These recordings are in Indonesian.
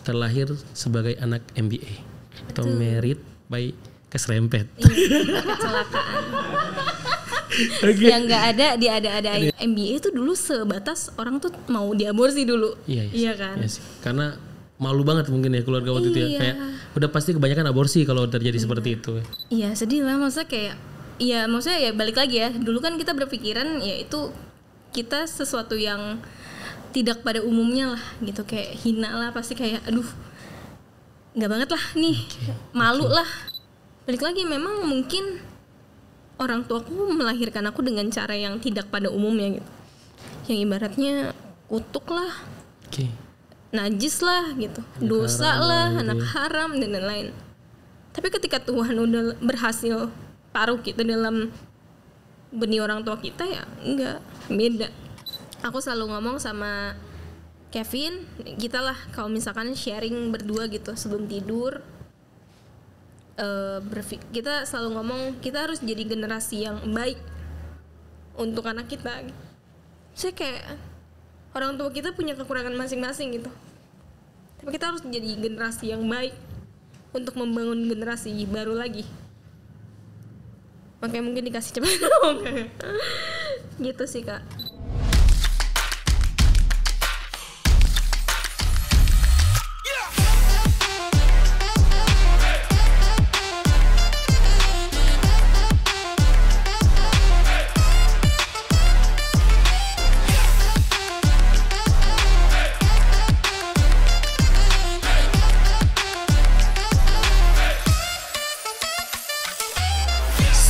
terlahir sebagai anak MBA atau married by keserempet. Kecelakaan. Okay. Yang nggak ada diada-adain. MBA itu dulu sebatas orang tuh mau diaborsi dulu. Iya kan? Iya sih. Karena malu banget mungkin ya keluarga waktu itu ya, kayak udah pasti kebanyakan aborsi kalau terjadi seperti itu. Iya sedih lah, maksudnya kayak maksudnya ya balik lagi ya, dulu kan kita berpikiran ya itu kita sesuatu yang tidak pada umumnya lah gitu, kayak hina lah, pasti kayak aduh nggak banget lah nih, malu lah. Balik lagi memang mungkin orang tuaku melahirkan aku dengan cara yang tidak pada umumnya gitu, yang ibaratnya kutuk lah, najis lah gitu, dosa lah, anak haram dan lain-lain. Tapi ketika Tuhan udah berhasil taruh kita dalam benih orang tua kita, ya enggak, beda. Aku selalu ngomong sama Kevin, kita lah kalau misalkan sharing berdua gitu sebelum tidur, kita selalu ngomong kita harus jadi generasi yang baik untuk anak kita. Saya kayak orang tua kita punya kekurangan masing-masing gitu, tapi kita harus jadi generasi yang baik untuk membangun generasi baru lagi. Makanya mungkin dikasih cepat gitu sih Kak.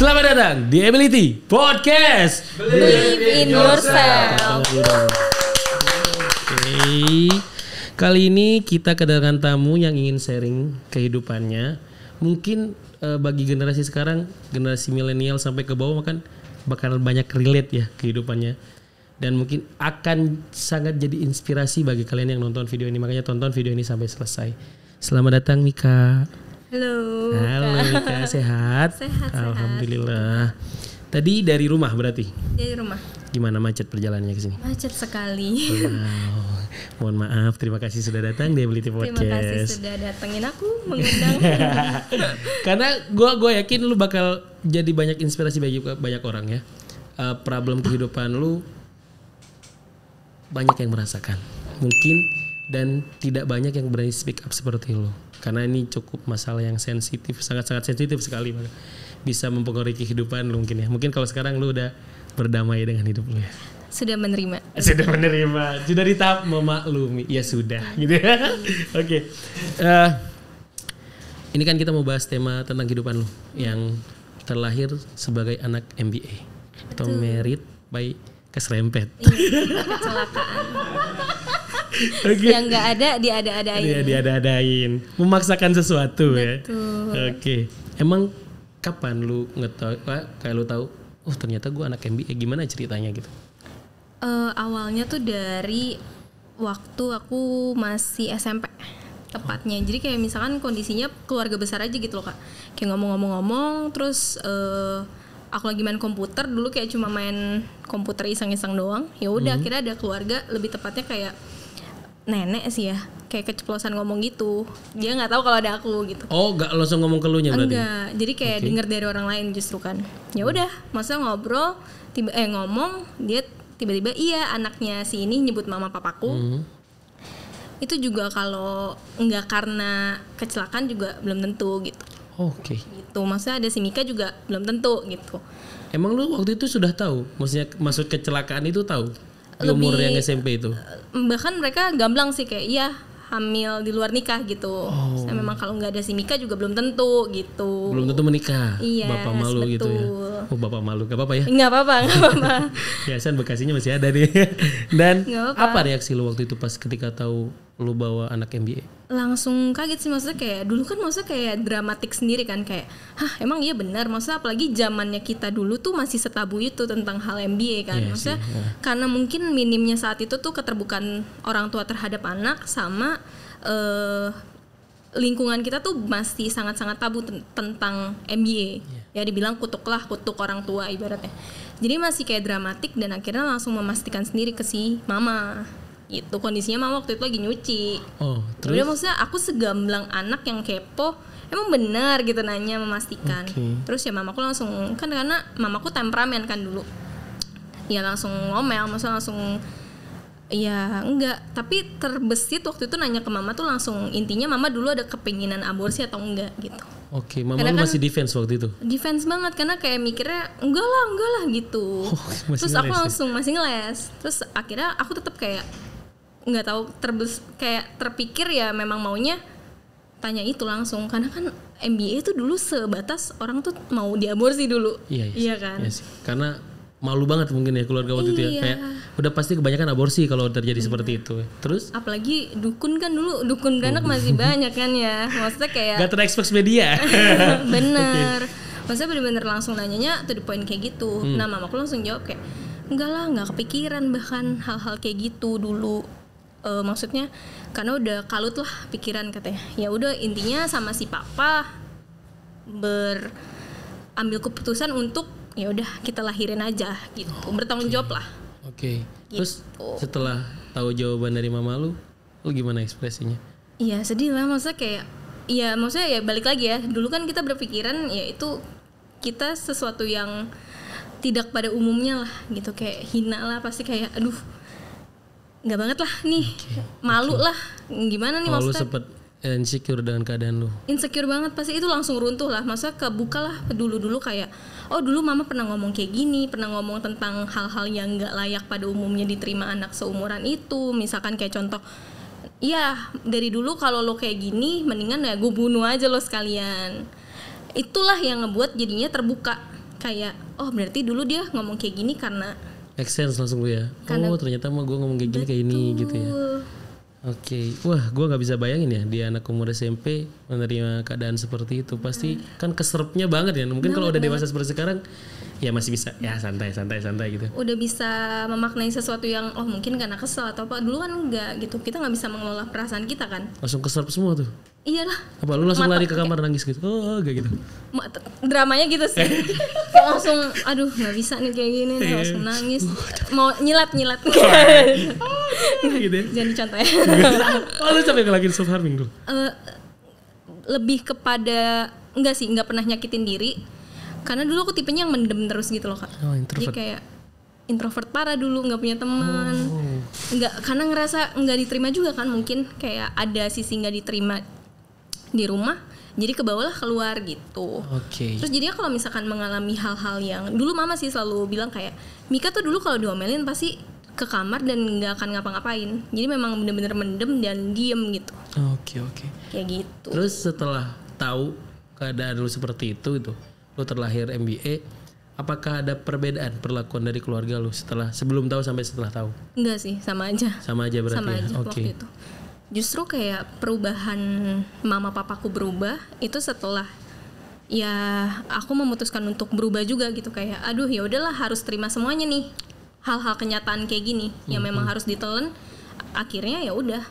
Selamat datang di Ability Podcast. Believe in yourself. Oke. Kali ini kita kedatangan tamu yang ingin sharing kehidupannya. Mungkin bagi generasi sekarang, generasi milenial sampai ke bawah kan bakal banyak relate ya kehidupannya. Dan mungkin akan sangat jadi inspirasi bagi kalian yang nonton video ini. Makanya tonton video ini sampai selesai. Selamat datang Mika. Halo Mika, sehat? Sehat. Alhamdulillah. Tadi dari rumah berarti? Dari rumah. Gimana macet perjalanannya ke sini? Macet sekali. Wow. Mohon maaf, terima kasih sudah datang di Ability Podcast. Terima kasih sudah datengin aku, mengundang. Karena gue yakin lu bakal jadi banyak inspirasi bagi banyak orang ya. Problem kehidupan lu banyak yang merasakan. Mungkin dan tidak banyak yang berani speak up seperti lu. Karena ini cukup masalah yang sensitif, sangat-sangat sensitif sekali, bisa mempengaruhi kehidupan lu mungkin ya. Mungkin kalau sekarang lu udah berdamai dengan hidup lu ya. Sudah menerima. Sudah di tahap memaklumi. Ya sudah, gitu ya. Oke. Ini kan kita mau bahas tema tentang kehidupan lu yang terlahir sebagai anak MBA atau married by keserempet. Kecelakaan. Okay. Yang nggak ada diada-adain. Iya, diada-adain, memaksakan sesuatu. Betul. Ya. Oke. Emang kapan lu ngetahui, kayak lu tahu, oh ternyata gue anak MBA, gimana ceritanya gitu? Awalnya tuh dari waktu aku masih SMP tepatnya. Jadi kayak misalkan kondisinya keluarga besar aja gitu loh Kak. Kayak ngomong-ngomong terus aku lagi main komputer, dulu kayak cuma main komputer iseng-iseng doang. Ya udah akhirnya ada keluarga, lebih tepatnya kayak nenek sih ya, kayak keceplosan ngomong gitu. Dia nggak tahu kalau ada aku gitu. Oh, nggak langsung ngomong ke lu nya berarti? Enggak, jadi kayak denger dari orang lain justru kan. Ya udah, masa ngobrol, ngomong, dia tiba-tiba iya anaknya si ini nyebut mama papaku. Itu juga kalau nggak karena kecelakaan juga belum tentu gitu. Oke. Gitu, maksudnya ada si Mika juga belum tentu gitu. Emang lu waktu itu sudah tahu, maksudnya maksud kecelakaan itu tahu? Di umur yang SMP itu? Bahkan mereka gamblang sih kayak iya hamil di luar nikah gitu. Saya memang kalau nggak ada si Mika juga belum tentu gitu. Belum tentu menikah. Iya, Bapak malu betul. gitu ya. Oh, bapak malu, gak apa-apa ya? Nggak apa-apa. Biasanya Bekasinya masih ada nih. Dan apa apa reaksi lu waktu itu pas ketika tahu lu bawa anak MBA? Langsung kaget sih, maksudnya kayak dulu kan maksudnya kayak dramatik sendiri kan, kayak hah emang iya benar, maksudnya apalagi zamannya kita dulu tuh masih setabu itu tentang hal MBA kan. Maksudnya karena mungkin minimnya saat itu tuh keterbukaan orang tua terhadap anak sama lingkungan kita tuh masih sangat-sangat tabu tentang MBA. Ya dibilang kutuk orang tua ibaratnya. Jadi masih kayak dramatik dan akhirnya langsung memastikan sendiri ke si mama Itu kondisinya mama waktu itu lagi nyuci. Oh, terus? Udah maksudnya aku segamblang anak yang kepo, emang benar gitu nanya memastikan. Terus ya mamaku langsung, kan karena mamaku temperamen kan dulu, ya langsung ngomel, maksudnya langsung ya enggak, tapi terbesit waktu itu nanya ke mama tuh langsung, intinya mama dulu ada kepinginan aborsi atau enggak gitu. Oke, mama Karena lu kan masih defense waktu itu? Defense banget, karena kayak mikirnya enggak lah gitu. Masih Terus aku ngeles ya? langsung masih ngeles. Terus akhirnya aku tetap kayak nggak tahu, kayak terpikir ya memang maunya tanya itu langsung, karena kan MBA itu dulu sebatas orang tuh mau diaborsi dulu. Iya kan? Iya sih. Karena malu banget mungkin ya keluarga waktu itu ya, kayak udah pasti kebanyakan aborsi kalau terjadi seperti itu. Terus apalagi dukun kan dulu, dukun beranak masih banyak kan ya, maksudnya kayak gak terekspos media. bener, maksudnya bener-bener langsung nanyanya to the point kayak gitu. Nah mamaku langsung jawab kayak enggak lah, nggak kepikiran bahkan hal-hal kayak gitu dulu. Maksudnya karena udah kalut lah pikiran katanya. Ya udah, intinya sama si papa ambil keputusan untuk ya udah kita lahirin aja gitu, bertanggung jawab lah. Oke. Terus setelah tahu jawaban dari mama lu gimana ekspresinya? Iya sedih lah, maksudnya kayak ya maksudnya ya balik lagi ya, dulu kan kita berpikiran ya itu kita sesuatu yang tidak pada umumnya lah gitu, kayak hina lah pasti, kayak aduh nggak banget lah nih, malu lah, gimana nih Lu maksudnya. sempet insecure dengan keadaan lu? Insecure banget pasti, itu langsung runtuh lah, maksudnya kebuka lah dulu kayak oh dulu mama pernah ngomong kayak gini, pernah ngomong tentang hal-hal yang nggak layak pada umumnya diterima anak seumuran itu, misalkan kayak contoh, iya dari dulu kalau lo kayak gini mendingan ya gue bunuh aja lo sekalian. Itulah yang ngebuat jadinya terbuka, kayak oh berarti dulu dia ngomong kayak gini karena Make sense langsung lu ya. Oh ternyata mah gue ngomong kayak gini kayak ini gitu ya. Oke, wah gue nggak bisa bayangin ya dia anak umur SMP menerima keadaan seperti itu, pasti kan keserapnya banget ya. Mungkin kalau udah dewasa seperti sekarang ya masih bisa ya santai gitu. Udah bisa memaknai sesuatu yang oh mungkin karena kesel atau apa, dulu kan enggak gitu, kita nggak bisa mengelola perasaan kita kan. Langsung keserap semua tuh. Iyalah. Apa lu langsung lari ke kamar nangis gitu? Oh gak gitu. Dramanya gitu sih. Kayak langsung aduh nggak bisa nih kayak gini nih, langsung nangis. Mau nyilat. gitu ya. Jangan dicontoh ya. Oh lu sampai ngelakuin self harming dulu? Lebih kepada nggak pernah nyakitin diri, karena dulu aku tipenya yang mendem terus gitu loh Kak. Oh, introvert. Jadi kayak introvert parah dulu, nggak punya teman, nggak, karena ngerasa nggak diterima juga kan, mungkin kayak ada sisi nggak diterima di rumah, jadi kebawalah keluar gitu. Oke. Terus jadinya kalau misalkan mengalami hal-hal yang dulu mama sih selalu bilang kayak Mika tuh dulu kalau diomelin pasti ke kamar dan nggak akan ngapa-ngapain, jadi memang bener-bener mendem dan diem gitu. Oke. Kayak gitu. Terus setelah tahu keadaan lu seperti itu lu terlahir MBA, apakah ada perbedaan perlakuan dari keluarga lu sebelum tahu sampai setelah tahu? Enggak sih, sama aja. Sama aja berarti. Sama ya? aja waktu itu. Justru kayak perubahan mama papaku berubah itu setelah ya aku memutuskan untuk berubah juga gitu, kayak aduh ya udahlah harus terima semuanya nih, hal-hal kenyataan kayak gini yang memang harus ditelan. Akhirnya ya udah,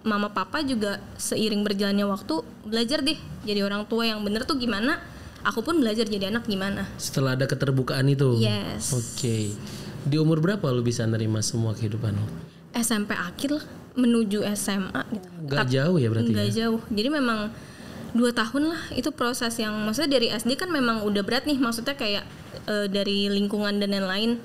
mama papa juga seiring berjalannya waktu belajar deh jadi orang tua yang bener tuh gimana, aku pun belajar jadi anak gimana setelah ada keterbukaan itu. Yes. Oke. Di umur berapa lu bisa nerima semua kehidupan lu? SMP akhir lah, menuju SMA gitu. Gak jauh ya berarti? Gak jauh. Jadi memang 2 tahun lah itu proses yang maksudnya dari SD kan memang udah berat nih, maksudnya kayak dari lingkungan dan lain-lain.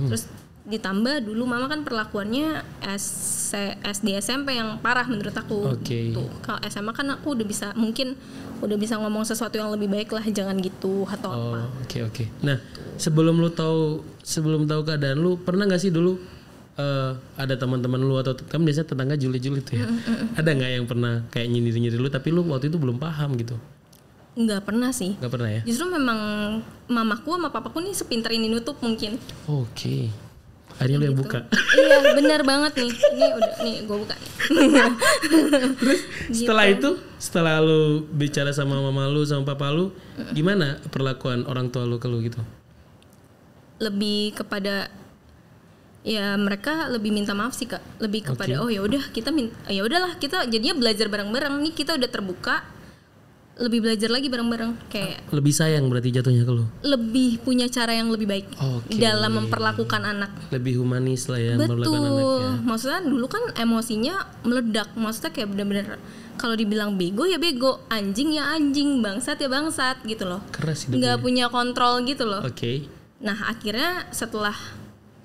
Terus ditambah dulu mama kan perlakuannya SD SMP yang parah menurut aku. Oke. Gitu. Kalau SMA kan aku mungkin udah bisa ngomong sesuatu yang lebih baik lah, jangan gitu atau apa. Oke. Nah, sebelum tahu keadaan lu, pernah nggak sih dulu ada teman-teman lu atau kan biasanya tetangga julid-julid tuh ya? Ada nggak yang pernah kayak nyindir-nyindir lu tapi lu waktu itu belum paham gitu? Nggak pernah sih. Nggak pernah ya? Justru memang mamaku sama papaku nih sepinter ini nutup mungkin. Oke. Akhirnya lu yang buka. Iya benar banget nih. Ini udah nih gue buka nih. Terus setelah lu bicara sama mama lu sama papa lu, gimana perlakuan orang tua lu ke lu gitu? Lebih kepada ya mereka lebih minta maaf sih Kak. Lebih kepada oh ya udah kita ya udahlah kita jadinya belajar bareng-bareng nih, kita udah terbuka. lebih belajar lagi bareng-bareng, kayak Lebih sayang berarti jatuhnya ke lu. lebih punya cara yang lebih baik Oke. dalam memperlakukan anak. Lebih humanis lah ya memperlakukan anaknya. Betul. Maksudnya dulu kan emosinya meledak. Maksudnya kayak bener-bener kalau dibilang bego ya bego, anjing ya anjing, bangsat ya bangsat gitu loh. Keras hidupnya. Nggak punya kontrol gitu loh. Oke. Nah akhirnya setelah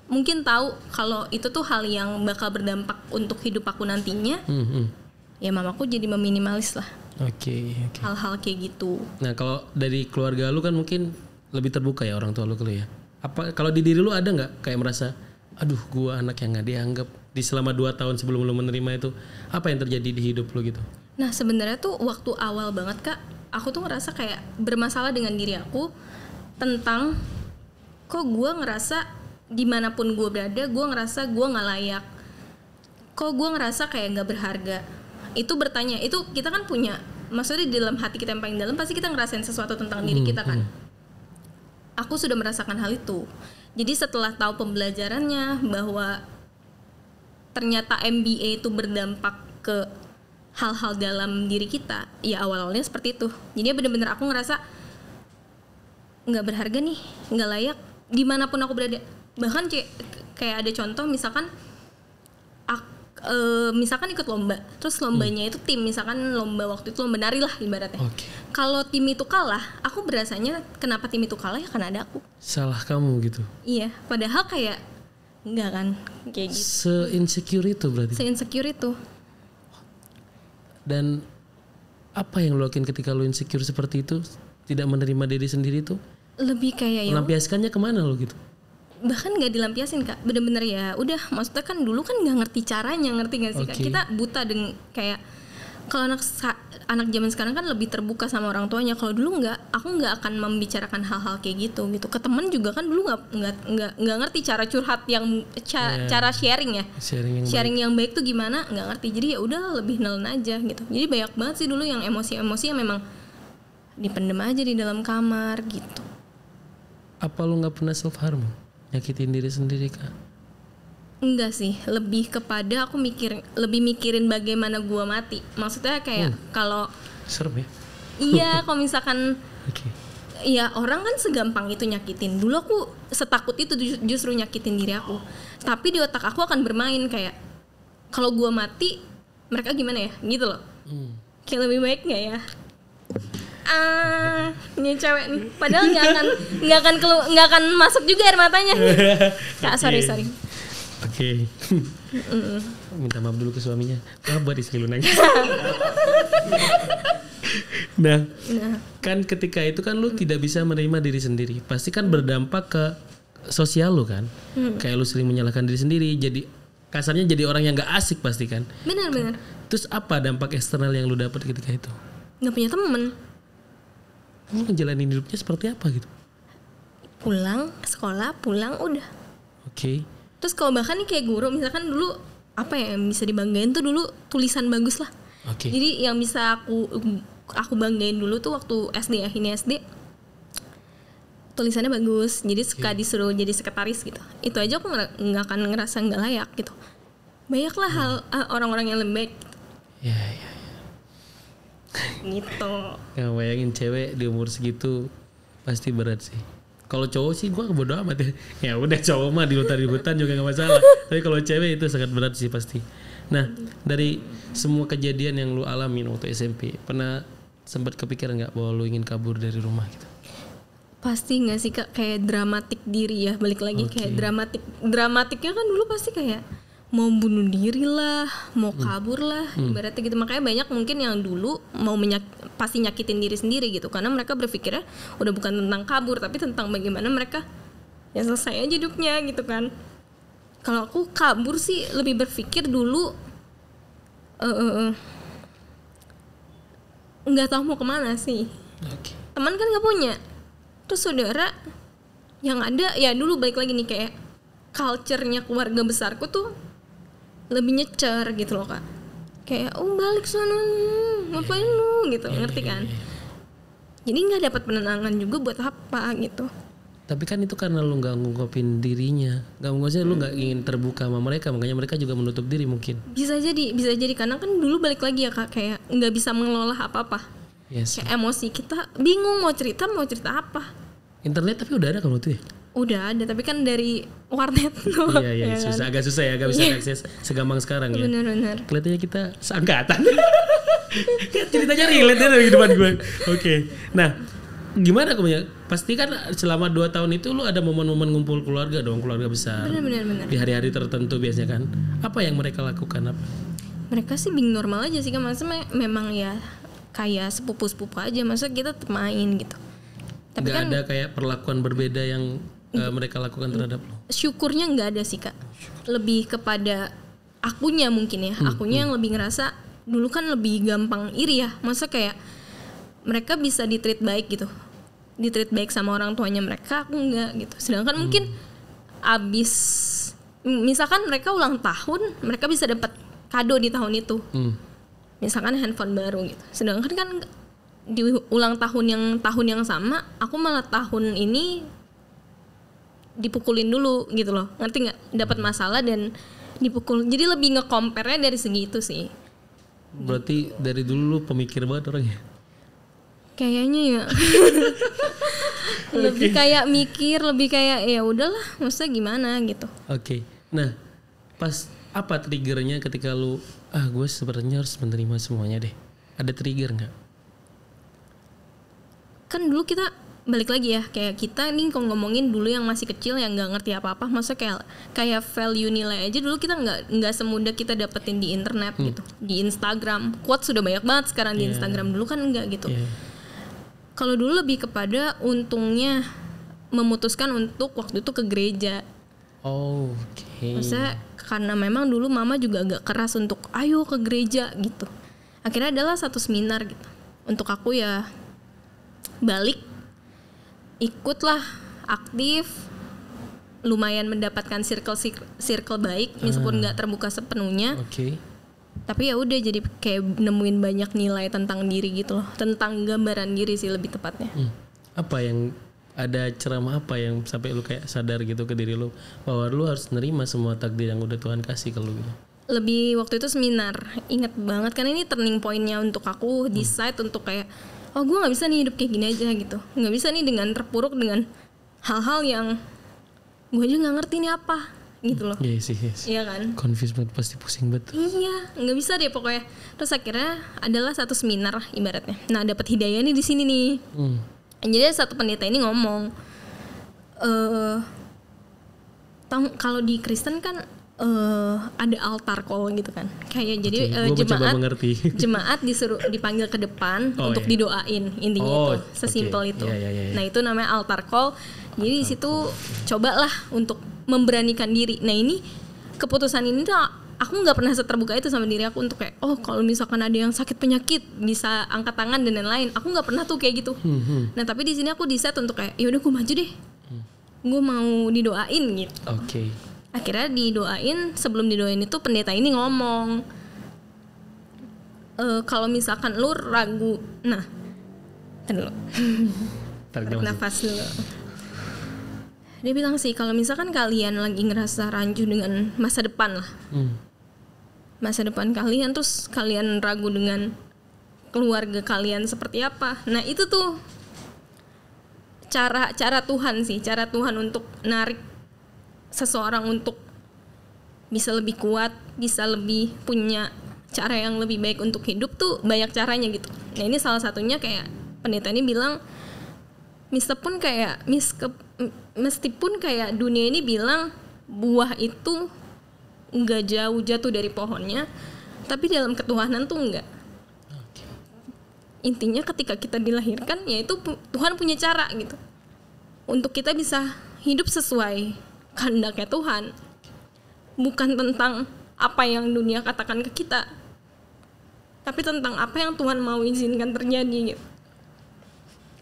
mungkin tahu kalau itu tuh hal yang bakal berdampak untuk hidup aku nantinya, ya mamaku jadi meminimalis lah Oke. hal-hal kayak gitu. Nah kalau dari keluarga lu kan mungkin lebih terbuka ya orang tua lu ya. Apa kalau di diri lu ada nggak kayak merasa, aduh gua anak yang nggak dianggap di selama 2 tahun sebelum lu menerima itu, apa yang terjadi di hidup lu gitu? Nah sebenarnya tuh waktu awal banget Kak, aku tuh ngerasa kayak bermasalah dengan diri aku tentang kok gue ngerasa dimanapun gue berada gue ngerasa gue nggak layak, kok gue ngerasa kayak nggak berharga. Itu bertanya, itu kita kan punya, maksudnya di dalam hati kita yang paling dalam pasti kita ngerasain sesuatu tentang diri kita kan. Aku sudah merasakan hal itu. Jadi setelah tahu pembelajarannya bahwa ternyata MBA itu berdampak ke hal-hal dalam diri kita, ya awal-awalnya seperti itu. Jadi benar-benar aku ngerasa nggak berharga nih, nggak layak dimanapun aku berada. Bahkan kayak ada contoh misalkan misalkan ikut lomba, terus lombanya itu tim, misalkan lomba waktu itu lomba nari lah ibaratnya. Kalau tim itu kalah, aku berasanya kenapa tim itu kalah ya karena ada aku. Salah kamu gitu. Iya, padahal kayak enggak kan kayak gitu. Se-insecure itu berarti. Se-insecure itu. Dan apa yang lo lakuin ketika lo insecure seperti itu, tidak menerima diri sendiri itu? Lebih kayak ya. Melampiaskannya kemana lo gitu? Bahkan nggak dilampiasin Kak, bener-bener ya udah, maksudnya kan dulu kan nggak ngerti caranya, ngerti nggak sih Kak? Kita buta dengan kayak kalau anak zaman sekarang kan lebih terbuka sama orang tuanya. Kalau dulu nggak, aku nggak akan membicarakan hal-hal kayak gitu ke temen juga kan dulu nggak ngerti cara curhat yang cara sharing ya, sharing yang baik tuh gimana, nggak ngerti. Jadi ya udah lebih nelen aja gitu. Jadi banyak banget sih dulu yang emosi-emosi yang memang dipendem aja di dalam kamar gitu. Apa lo nggak pernah self harm, nyakitin diri sendiri Kak? Enggak sih, lebih kepada aku lebih mikirin bagaimana gua mati. Maksudnya kayak kalau serem ya? Iya, kalau misalkan iya orang kan segampang itu nyakitin. Dulu aku setakut itu justru nyakitin diri aku. Tapi di otak aku akan bermain kayak kalau gua mati mereka gimana ya? Gitu loh. Kayak lebih baik enggak ya? Ini cewek nih. Padahal nggak akan masuk juga air matanya. Kak, sorry. Oke. Minta maaf dulu ke suaminya. Maaf buat istri lu nangis. Nah, kan ketika itu kan lu tidak bisa menerima diri sendiri. Pasti kan berdampak ke sosial lu kan. Kayak lu sering menyalahkan diri sendiri. Jadi kasarnya jadi orang yang gak asik pasti kan. Benar. Terus apa dampak eksternal yang lu dapat ketika itu? Nggak punya temen. Lu ngejalanin hidupnya seperti apa gitu? Pulang sekolah, pulang udah. Oke. Terus kalau bahkan nih kayak guru, misalkan dulu apa ya yang bisa dibanggain tuh dulu tulisan bagus lah. Jadi yang bisa aku banggain dulu tuh waktu SD ya, ini SD tulisannya bagus, jadi suka disuruh jadi sekretaris gitu. Itu aja aku nggak akan ngerasa nggak layak gitu. Banyak lah hal orang-orang yang lebih baik. Ya. Gitu. Ya bayangin cewek di umur segitu pasti berat sih. Kalau cowok sih gue bodo amat ya. Ya udah cowok mah di hutan juga gak masalah. Tapi kalau cewek itu sangat berat sih pasti. Nah dari semua kejadian yang lu alamin waktu SMP, pernah sempat kepikiran gak bahwa lu ingin kabur dari rumah gitu? Pasti gak sih Kak, kayak dramatik diri ya. Balik lagi kayak dramatiknya kan dulu pasti kayak mau bunuh diri lah, mau kabur lah, ibaratnya gitu. Makanya banyak mungkin yang dulu mau pasti nyakitin diri sendiri gitu, karena mereka berpikirnya udah bukan tentang kabur, tapi tentang bagaimana mereka ya selesai aja hidupnya gitu kan. Kalau aku kabur sih lebih berpikir dulu nggak tahu mau kemana sih. Teman kan nggak punya, terus saudara yang ada ya dulu balik lagi nih kayak culture-nya keluarga besarku tuh lebih nyecer gitu loh Kak. Kayak balik sana, ngapain lu gitu, ngerti kan? Jadi nggak dapat penenangan juga buat apa gitu. Tapi kan itu karena lu nggak ngungkapin dirinya, maksudnya lu nggak ingin terbuka sama mereka, makanya mereka juga menutup diri mungkin. Bisa jadi karena kan dulu balik lagi ya Kak, kayak nggak bisa mengelola apa-apa. Yes. Kayak emosi kita bingung mau cerita apa. Internet tapi udah ada kalau itu ya. Udah ada tapi kan dari warnet tuh. Iya, ya susah, kan? agak susah ya, agak bisa akses segampang sekarang ya. Benar-benar. Kelihatannya kita seangkatan. Ceritanya relate dari kehidupan gue. Oke. Nah, gimana kamu? Pasti kan selama 2 tahun itu lu ada momen-momen ngumpul keluarga dong, keluarga besar. Benar. Di hari-hari tertentu biasanya kan. Apa yang mereka lakukan apa? Mereka sih bingung normal aja sih kan, maksudnya memang ya kayak sepupu-sepupu aja, masa kita tetap main gitu. Tapi Nggak kan ada kayak perlakuan berbeda yang mereka lakukan terhadap lo. syukurnya nggak ada sih Kak. Lebih kepada akunya mungkin ya, akunya yang lebih ngerasa dulu kan lebih gampang iri ya, masa kayak mereka bisa di-treat baik gitu, di-treat baik sama orang tuanya mereka, aku enggak gitu. Sedangkan mungkin abis misalkan mereka ulang tahun, mereka bisa dapat kado di tahun itu, misalkan handphone baru gitu. Sedangkan kan di ulang tahun yang sama, aku malah tahun ini dipukulin dulu gitu loh, ngerti nggak? Dapat masalah dan dipukul. Jadi lebih nge-compare-nya dari segi itu sih. Berarti dari dulu lu pemikir banget orangnya. Kayaknya ya. Lebih kayak mikir, lebih kayak ya udahlah, maksudnya gimana gitu. Oke. Nah, pas apa triggernya ketika lu gue sebenarnya harus menerima semuanya deh. Ada trigger nggak? Kan dulu kita balik lagi ya, kayak kita nih kalau ngomongin dulu yang masih kecil yang nggak ngerti apa-apa, masa kayak value nilai aja dulu kita nggak semudah kita dapetin di internet gitu, di Instagram. Quote sudah banyak banget sekarang di Instagram, dulu kan enggak gitu. Kalau dulu lebih kepada untungnya memutuskan untuk waktu itu ke gereja. Oke. Maksudnya karena memang dulu mama juga agak keras untuk ayo ke gereja gitu. Akhirnya adalah satu seminar gitu. Untuk aku ya balik, ikutlah, aktif, lumayan mendapatkan circle baik meskipun nggak terbuka sepenuhnya. Oke. Tapi ya udah jadi kayak nemuin banyak nilai tentang diri gitu loh, tentang gambaran diri sih lebih tepatnya. Apa yang ada ceramah apa yang sampai lu kayak sadar gitu ke diri lu bahwa lu harus nerima semua takdir yang udah Tuhan kasih ke lu gitu? Lebih waktu itu seminar, inget banget kan ini turning pointnya untuk aku decide untuk kayak oh gue nggak bisa nih hidup kayak gini aja gitu, nggak bisa nih dengan terpuruk dengan hal-hal yang gue aja nggak ngerti ini apa gitu loh. Yes. Iya kan? Confused banget, pasti pusing banget. Iya, nggak bisa deh pokoknya. Terus akhirnya adalah satu seminar ibaratnya. Nah dapat hidayah nih di sini nih. Jadi satu pendeta ini ngomong, kalau di Kristen kan ada altar call gitu kan, kayak jadi jemaat disuruh dipanggil ke depan untuk didoain, intinya itu sesimpel itu. Nah itu namanya altar call. Jadi di situ cobalah untuk memberanikan diri. Nah ini keputusan ini tuh aku nggak pernah seterbuka itu sama diri aku untuk kayak kalau misalkan ada yang sakit penyakit bisa angkat tangan dan lain-lain. Aku nggak pernah tuh kayak gitu. Nah tapi di sini aku decide untuk kayak ya udah gue maju deh, gue mau didoain gitu. Oke. Akhirnya didoain, sebelum didoain itu pendeta ini ngomong, kalau misalkan lu ragu, nah, dulu, tarik nafas dulu. Dia bilang sih kalau misalkan kalian lagi ngerasa rancu dengan masa depan lah, masa depan kalian, terus kalian ragu dengan keluarga kalian seperti apa, nah itu tuh cara Tuhan sih, cara Tuhan untuk narik seseorang untuk bisa lebih kuat, bisa lebih punya cara yang lebih baik untuk hidup tuh banyak caranya gitu. Nah ini salah satunya kayak pendeta ini bilang, meskipun kayak dunia ini bilang buah itu nggak jauh jatuh dari pohonnya, tapi dalam ketuhanan tuh enggak. Intinya ketika kita dilahirkan, yaitu Tuhan punya cara gitu untuk kita bisa hidup sesuai kehendaknya Tuhan, bukan tentang apa yang dunia katakan ke kita, tapi tentang apa yang Tuhan mau izinkan terjadi gitu.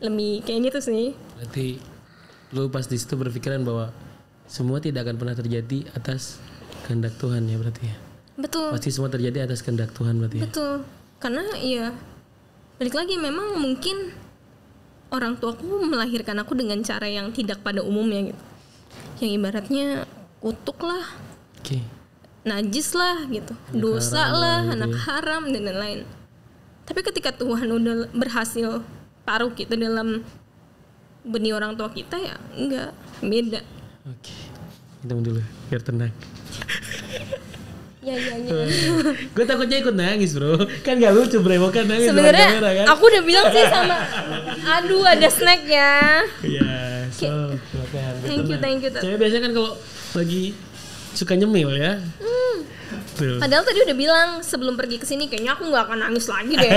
Lebih kayak gitu sih. Berarti lu pas di situ berpikiran bahwa semua tidak akan pernah terjadi atas kehendak Tuhan ya berarti ya. Betul. Pasti semua terjadi atas kehendak Tuhan berarti ya. Betul. Karena ya balik lagi memang mungkin orang tuaku melahirkan aku dengan cara yang tidak pada umumnya gitu. Yang ibaratnya kutuk lah, najis lah gitu, anak dosa haram, lah, gitu anak haram dan lain-lain. Tapi ketika Tuhan udah berhasil taruh kita dalam benih orang tua kita, ya enggak, beda. Oke. Minum dulu biar tenang. Ya. Gue takutnya ikut nangis bro. Kan gak lucu berewokan nangis. Sebenarnya kan? aku udah bilang sih sama. Aduh, ada snack ya. Iya. So silakan. Thank you. Cewek biasanya kan kalau lagi suka nyemil ya. Tuh. Padahal tadi udah bilang sebelum pergi ke sini kayaknya aku nggak akan nangis lagi deh.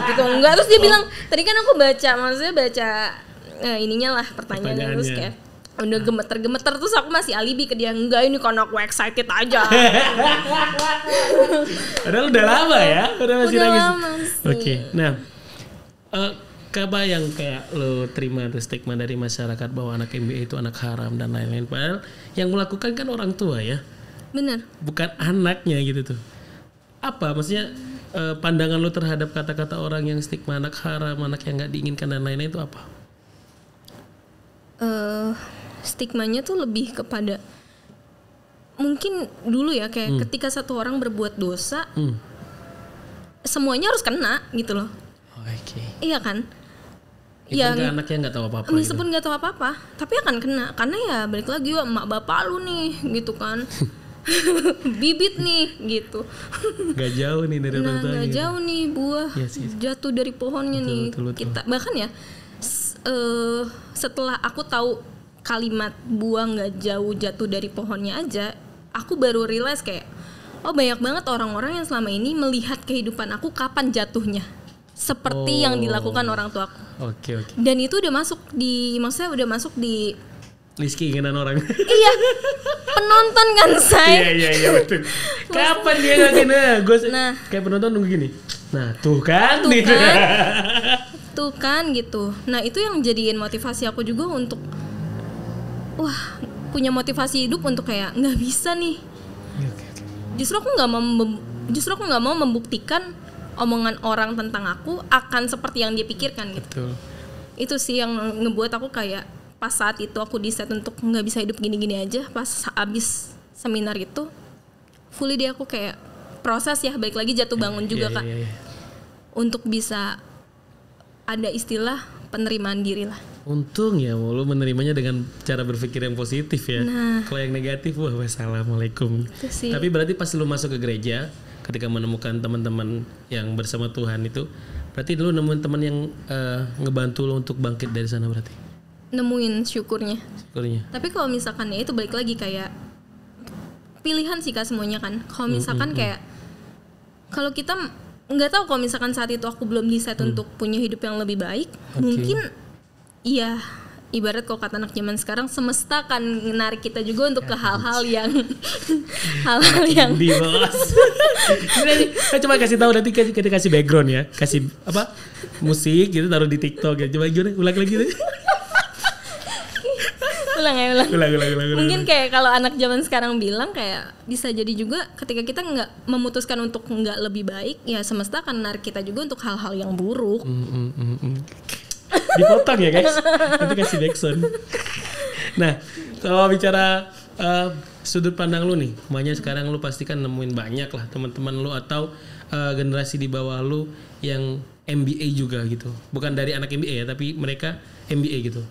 Gitu enggak. Terus dia bilang tadi kan aku maksudnya baca ininya lah pertanyaannya, terus kayak udah gemeter terus aku masih alibi ke dia, enggak ini karena aku excited aja. Padahal udah lama ya, masih udah nangis. Lama sih. Oke. Nah, apa yang kayak lo terima tuh stigma dari masyarakat bahwa anak MBA itu anak haram dan lain-lain, padahal yang melakukan kan orang tua ya. Bener. Bukan anaknya gitu tuh. Apa maksudnya pandangan lo terhadap kata-kata orang yang stigma anak haram, anak yang nggak diinginkan dan lain-lain itu apa? Stigmanya tuh lebih kepada mungkin dulu ya kayak ketika satu orang berbuat dosa, semuanya harus kena gitu loh. Oke. Iya kan? Yang anaknya nggak tahu apa-apa. Meskipun nggak tahu apa-apa, tapi akan kena karena ya balik lagi ya emak bapak lu nih gitu kan. Bibit nih gitu. Gak jauh nih dari orang tuanya. Gak jauh nih buah jatuh dari pohonnya betul. Kita bahkan ya setelah aku tahu kalimat buah nggak jauh jatuh dari pohonnya aja, aku baru realize kayak oh banyak banget orang-orang yang selama ini melihat kehidupan aku kapan jatuhnya seperti yang dilakukan orang tuaku. Oke. Dan itu udah masuk di, maksudnya udah masuk di list keinginan orang. Iya, penonton kan saya. Iya betul. Kapan dia ngajakin? Gue kayak penonton nunggu gini. Nah tuh kan. Tuh kan gitu. Nah itu yang jadiin motivasi aku juga untuk punya motivasi hidup untuk kayak nggak bisa nih. Okay. Justru aku nggak mau membuktikan omongan orang tentang aku akan seperti yang dia pikirkan gitu. Betul. Itu sih yang ngebuat aku kayak pas saat itu aku decide untuk nggak bisa hidup gini-gini aja. Pas abis seminar itu fully dia aku kayak proses ya, balik lagi jatuh bangun juga Kak. Untuk bisa ada istilah penerimaan diri lah. Untung ya lo menerimanya dengan cara berpikir yang positif ya. Kalau yang negatif wassalamualaikum. Tapi berarti pas lo masuk ke gereja, ketika menemukan teman-teman yang bersama Tuhan itu, berarti lo nemuin teman yang ngebantu lo untuk bangkit dari sana berarti? Nemuin syukurnya. Tapi kalau misalkan ya itu balik lagi kayak pilihan sih Kak semuanya kan. Kalau misalkan kayak kalau kita nggak tahu, kalau misalkan saat itu aku belum decide untuk punya hidup yang lebih baik, mungkin iya, ibarat kalau kata anak zaman sekarang, semesta akan menarik kita juga untuk ke hal-hal yang di bos. Saya cuma kasih tahu, nanti kita kasih background ya, kasih apa musik gitu, taruh di TikTok ya. Coba gimana, ulang lagi deh. Ulang. Mungkin kayak kalau anak zaman sekarang bilang kayak bisa jadi juga ketika kita nggak memutuskan untuk nggak lebih baik, ya semesta akan menarik kita juga untuk hal-hal yang buruk. Dipotong ya guys, nanti kasih backsound. Nah kalau bicara sudut pandang lu nih, makanya sekarang lu pasti kan nemuin banyak lah teman-teman lu atau generasi di bawah lu yang MBA juga gitu, bukan dari anak MBA ya, tapi mereka MBA gitu.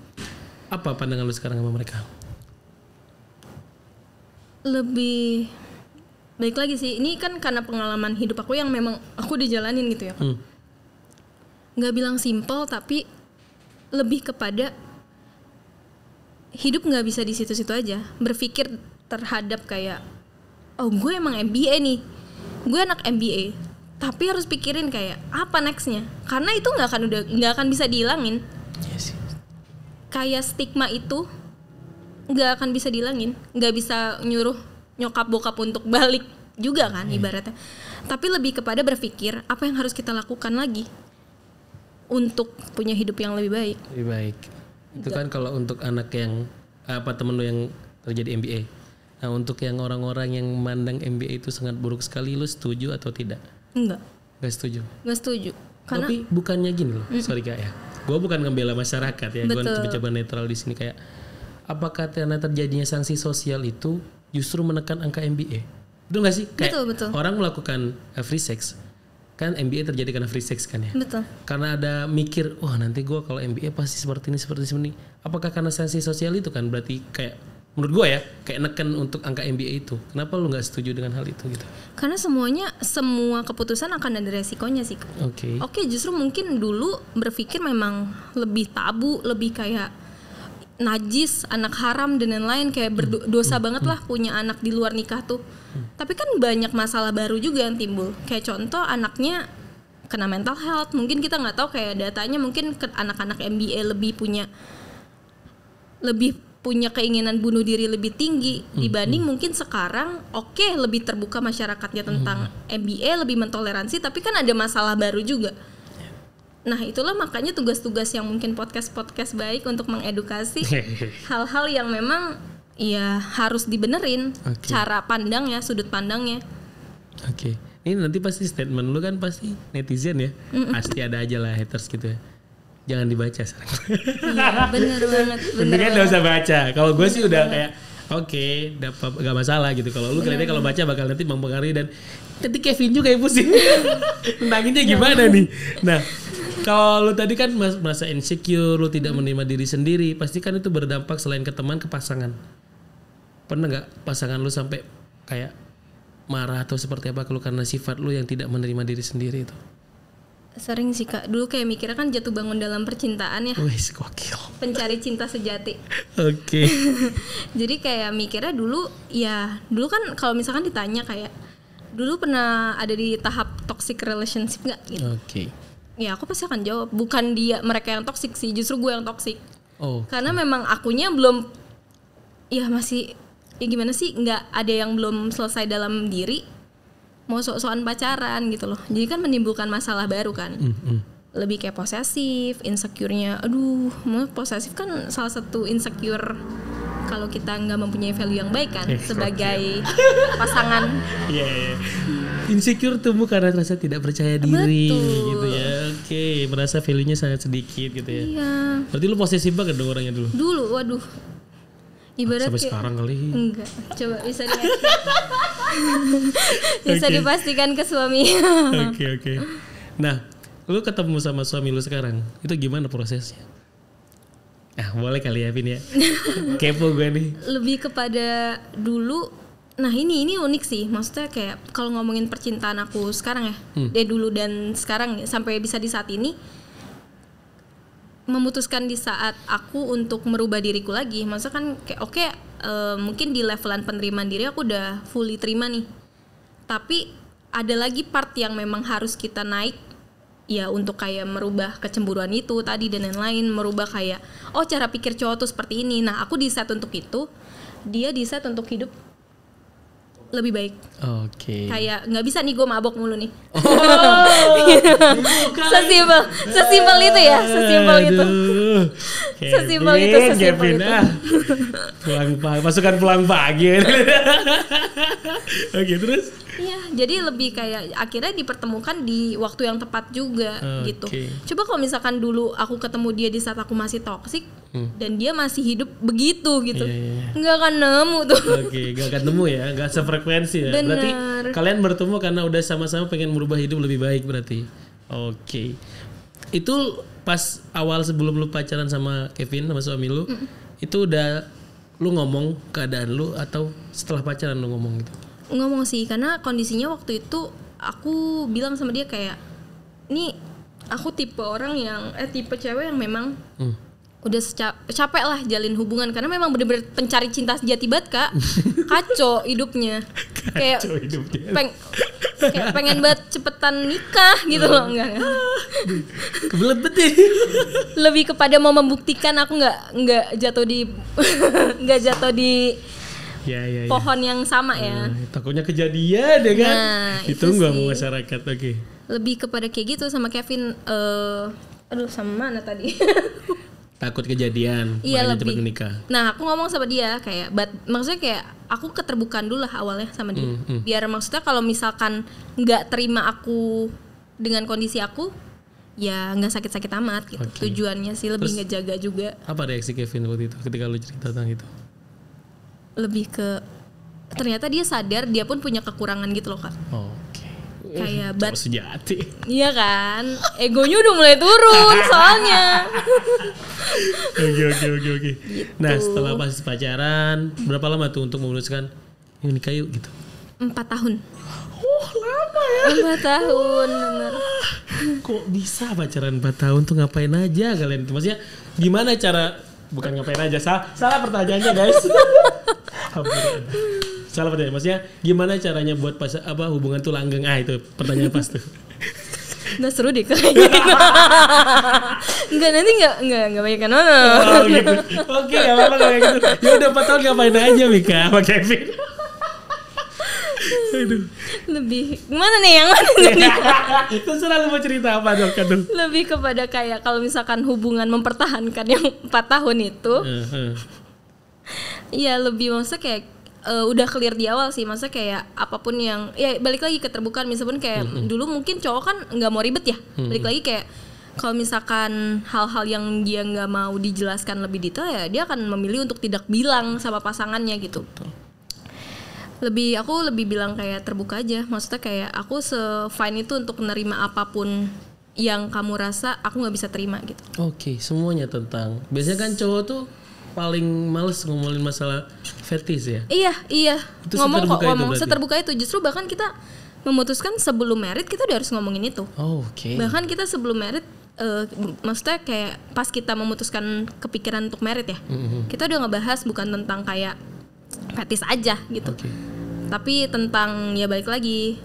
Apa pandangan lu sekarang sama mereka? Lebih baik lagi sih, ini kan karena pengalaman hidup aku yang memang aku dijalanin gitu ya. Nggak bilang simple, tapi lebih kepada hidup nggak bisa di situ-situ aja. Berpikir terhadap kayak, oh gue emang MBA nih, gue anak MBA, tapi harus pikirin kayak apa nextnya, karena itu nggak akan bisa dihilangin. Yes. Kayak stigma itu nggak akan bisa dihilangin, nggak bisa nyuruh nyokap bokap untuk balik juga kan ibaratnya. Tapi lebih kepada berpikir apa yang harus kita lakukan lagi untuk punya hidup yang lebih baik. Lebih baik. Itu kan kalau untuk anak yang temen lo yang terjadi MBA. Nah untuk yang orang-orang yang memandang MBA itu sangat buruk sekali, lo setuju atau tidak? Enggak setuju. Karena tapi bukannya gini loh, sorry Kak ya. Gue bukan ngebela masyarakat ya, gue coba netral di sini kayak apakah karena terjadinya sanksi sosial itu justru menekan angka MBA? Betul nggak sih? Kayak betul. Orang melakukan free sex kan MBA terjadi karena free sex kan ya. Betul. Karena ada mikir, wah nanti gue kalau MBA pasti seperti ini. Apakah karena sanksi sosial itu kan berarti kayak menurut gue ya kayak neken untuk angka MBA itu. Kenapa lu nggak setuju dengan hal itu gitu? Karena semua keputusan akan ada resikonya sih. Oke, justru mungkin dulu berpikir memang lebih tabu, lebih kayak najis, anak haram dan lain-lain, kayak berdosa banget lah punya anak di luar nikah tuh. Tapi kan banyak masalah baru juga yang timbul. Kayak contoh anaknya kena mental health, mungkin kita nggak tahu kayak datanya, mungkin anak-anak MBA lebih punya keinginan bunuh diri lebih tinggi dibanding mungkin sekarang. Lebih terbuka masyarakatnya tentang MBA, lebih mentoleransi, tapi kan ada masalah baru juga. Nah itulah makanya tugas-tugas yang mungkin podcast baik untuk mengedukasi hal-hal yang memang ya harus dibenerin cara pandangnya, sudut pandangnya. Ini nanti pasti statement lu kan pasti netizen ya, pasti ada aja lah haters gitu ya. Jangan dibaca sekarang. Iya bener banget. Mendingan gak usah baca. Kalau gue sih udah kayak gak masalah gitu. Kalau lu kelihatannya kalau baca bakal nanti mempengaruhi dan nanti Kevin juga yang pusing. Nenanginnya gimana nih? Nah kalau lu tadi kan merasa insecure, lu tidak menerima diri sendiri, pasti kan itu berdampak selain ke teman, ke pasangan. Pernah gak pasangan lu sampai kayak marah atau seperti apa kalau karena sifat lu yang tidak menerima diri sendiri itu? Sering sih Kak, dulu kayak mikirnya kan jatuh bangun dalam percintaan ya. Wih, gokil. Pencari cinta sejati. Jadi kayak mikirnya dulu kan kalau misalkan ditanya kayak dulu pernah ada di tahap toxic relationship gak gitu. Ya aku pasti akan jawab, bukan mereka yang toxic sih, justru gue yang toxic. Karena memang akunya belum, masih gimana sih, nggak ada yang belum selesai dalam diri, mau sok-sokan pacaran gitu loh. Jadi kan menimbulkan masalah baru kan. Lebih kayak posesif, insecure-nya. Posesif kan salah satu insecure kalau kita nggak mempunyai value yang baik kan sebagai pasangan. Insecure tumbuh karena rasa tidak percaya diri. Betul. Gitu ya. Merasa value-nya sangat sedikit gitu ya. Iya. Berarti lu posesif banget dong orangnya dulu. Waduh. Ibarat sampai sekarang kali. Enggak. Coba bisa dipastikan ke suami. Oke. Nah, lu ketemu sama suami lu sekarang, itu gimana prosesnya? Boleh kali ya, Vin ya. Kepo gue nih. Lebih kepada dulu. Nah ini unik sih, maksudnya kayak kalau ngomongin percintaan aku sekarang ya, dari dulu dan sekarang ya, sampai bisa di saat ini, memutuskan di saat aku untuk merubah diriku lagi. Maksudnya kan kayak mungkin di levelan penerimaan diri aku udah fully terima nih, tapi ada lagi part yang memang harus kita naik ya, untuk kayak merubah kecemburuan itu tadi dan lain-lain, merubah kayak cara pikir cowok tuh seperti ini. Nah aku di set untuk itu, dia di set untuk hidup lebih baik. Kayak nggak bisa nih gue mabok mulu nih. Sesimpel itu ya, sesimpel itu. Sesimpel itu. Pasukan pulang pagi. Terus? Iya, jadi lebih kayak akhirnya dipertemukan di waktu yang tepat juga gitu. Coba kalau misalkan dulu aku ketemu dia di saat aku masih toksik dan dia masih hidup begitu gitu, nggak akan nemu tuh. Nggak akan nemu ya, nggak sefrekuensi ya. Bener. Berarti kalian bertemu karena udah sama-sama pengen merubah hidup lebih baik berarti. Itu pas awal sebelum lu pacaran sama Kevin, sama suami lu, itu udah lu ngomong keadaan lu atau setelah pacaran lu ngomong gitu? Ngomong sih, karena kondisinya waktu itu aku bilang sama dia kayak, nih aku tipe orang yang tipe cewek yang memang udah capek lah jalin hubungan, karena memang bener-bener pencari cinta sejati banget Kak. Kacau hidupnya. Kayak pengen banget cepetan nikah gitu loh. Enggak. Kebelet betul. Lebih kepada mau membuktikan aku nggak jatuh di nggak jatuh di pohon yang sama ya. Takutnya kejadian ya kan. Ditunggu sama masyarakat. Lebih kepada kayak gitu sama Kevin. Sama mana tadi? Takut kejadian, iya, makanya cepet menikah. Nah aku ngomong sama dia kayak, maksudnya kayak aku keterbukaan dulu lah awalnya sama dia. Biar maksudnya kalau misalkan nggak terima aku dengan kondisi aku, ya nggak sakit-sakit amat gitu. Tujuannya sih lebih ngejaga juga. Apa reaksi Kevin waktu itu ketika lu cerita tentang itu? Lebih ke ternyata dia sadar dia pun punya kekurangan gitu loh Kak. kayak cowok sejati. Iya kan, egonya udah mulai turun soalnya. Oke. Gitu. Nah setelah pas pacaran berapa lama tuh untuk memutuskan ini nikah yuk gitu? 4 tahun. Oh lama ya. 4 tahun bener. Kok bisa pacaran 4 tahun tuh ngapain aja kalian? Maksudnya gimana cara, bukan ngapain aja, salah pertanyaannya guys. Salah pertanyaan, maksudnya gimana caranya buat hubungan tuh langgeng? Itu pertanyaan pas tuh. Nggak seru deh kayaknya. Enggak, nanti enggak banyak kan. Oh gitu. Oke, enggak apa-apa kayak gitu. Ya udah 4 tahun ngapain aja Mika sama Kevin? Aduh. Lebih gimana nih yang mana nih? Terserah lu mau cerita apa dong kan? Lebih kepada kayak kalau misalkan hubungan mempertahankan yang 4 tahun itu. Iya, lebih maksudnya kayak udah clear di awal sih, maksudnya kayak apapun yang ya balik lagi keterbukaan. Misalkan kayak dulu mungkin cowok kan nggak mau ribet ya, balik lagi kayak kalau misalkan hal-hal yang dia nggak mau dijelaskan lebih detail ya dia akan memilih untuk tidak bilang sama pasangannya gitu. Aku lebih bilang kayak terbuka aja, maksudnya kayak aku se-fine itu untuk menerima apapun yang kamu rasa aku nggak bisa terima gitu. Oke, semuanya tentang. Biasanya kan cowok tuh paling males ngomongin masalah fetis ya. Iya. Itu Ngomong seterbuka itu seterbuka itu. Justru bahkan kita memutuskan sebelum married kita udah harus ngomongin itu. Oh, oke. Bahkan kita sebelum married maksudnya kayak pas kita memutuskan kepikiran untuk married ya, kita udah ngebahas bukan tentang kayak fetis aja gitu, tapi tentang ya balik lagi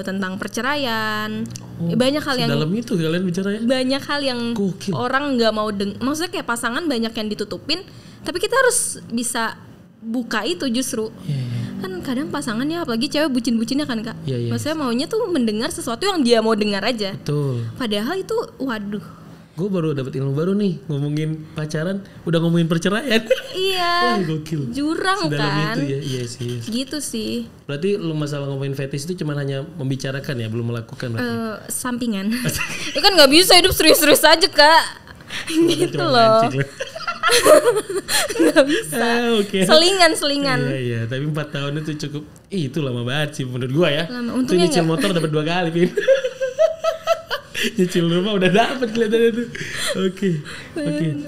tentang perceraian. Banyak hal yang dalam itu kalian bicara ya. Banyak hal yang Gokil. orang nggak mau maksudnya kayak pasangan banyak yang ditutupin, tapi kita harus bisa buka itu justru. Kan kadang pasangannya apalagi cewek bucin-bucinnya kan Kak. Maksudnya maunya tuh mendengar sesuatu yang dia mau dengar aja. Betul. Padahal itu waduh. Gue baru dapat ilmu baru nih, ngomongin pacaran udah ngomongin perceraian. Iya. Wah, gokil. Kan? Sedalam itu ya. Iya sih. Gitu sih. Berarti lu masalah ngomongin fetis itu cuma hanya membicarakan ya, belum melakukan berarti. Sampingan. Ya kan nggak bisa hidup serius-serius aja Kak. Gitu loh. Nggak bisa. Selingan. Iya. Tapi 4 tahun itu cukup. Itu lama banget sih menurut gua ya. Lama. Itu nyicil motor dapat 2 kali, Pin. Nyicil rumah udah dapet kelihatannya tuh. Oke.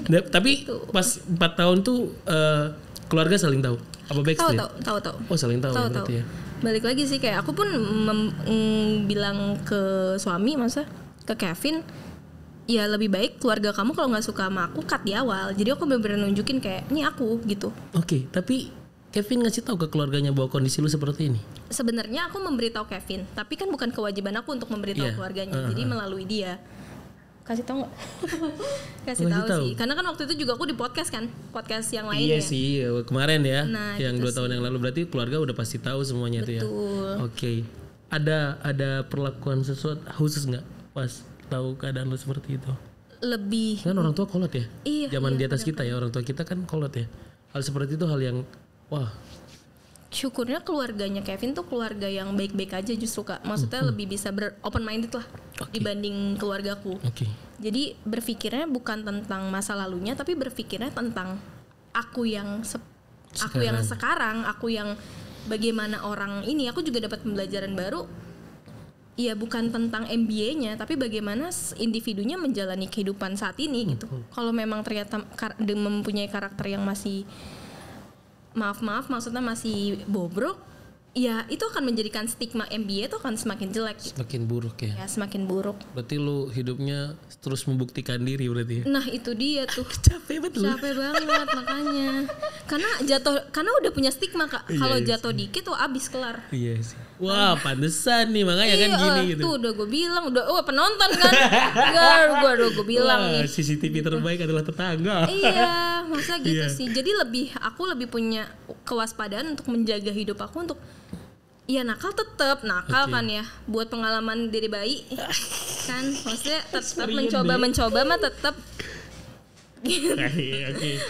Nah, tapi pas 4 tahun tuh keluarga saling tahu. Apa backstreet? Tahu. Oh, saling tahu berarti ya. Balik lagi sih kayak aku pun bilang ke suami masa ke Kevin, ya lebih baik keluarga kamu kalau nggak suka sama aku cut di awal. Jadi aku bener-bener nunjukin kayak ini aku gitu. Oke, tapi Kevin ngasih tahu ke keluarganya bahwa kondisi lu seperti ini. Sebenarnya aku memberitahu Kevin, tapi kan bukan kewajiban aku untuk memberitahu keluarganya. Jadi melalui dia. Kasih tahu nggak? Kasih tahu sih. Karena kan waktu itu juga aku di podcast yang lain ya. Iya sih, kemarin ya. Nah, yang gitu 2 tahun yang lalu berarti keluarga udah pasti tahu semuanya. Betul. Tuh ya. Oke. Ada perlakuan sesuatu khusus nggak pas tahu keadaan lu seperti itu? Lebih. Kan orang tua kolot ya. Iya. Zaman di atas kita ya, orang tua kita kan kolot ya. Hal seperti itu hal yang wah. Syukurnya keluarganya Kevin tuh keluarga yang baik-baik aja justru Kak. Maksudnya lebih bisa open minded lah dibanding keluargaku. Jadi berpikirnya bukan tentang masa lalunya, tapi berpikirnya tentang aku yang sekarang, aku yang bagaimana orang ini. Aku juga dapat pembelajaran baru. Ya bukan tentang MBA-nya, tapi bagaimana individunya menjalani kehidupan saat ini gitu. Kalau memang ternyata mempunyai karakter yang masih maaf maksudnya masih bobrok, ya itu akan menjadikan stigma MBA itu akan semakin jelek gitu. Semakin buruk ya. Ya semakin buruk. Berarti lu hidupnya terus membuktikan diri berarti ya. Nah itu dia tuh. Capek banget makanya. Karena udah punya stigma Kak. Kalau jatuh dikit tuh abis kelar. Iya sih. Wah pantesan nih makanya kan gini gitu. Tuh udah gue bilang penonton kan. gue bilang nih. CCTV terbaik adalah tetangga. Iya, masa gitu sih. Jadi aku lebih punya kewaspadaan untuk menjaga hidup aku untuk iya nakal kan ya, buat pengalaman dari bayi kan, maksudnya tetap mencoba mah tetap.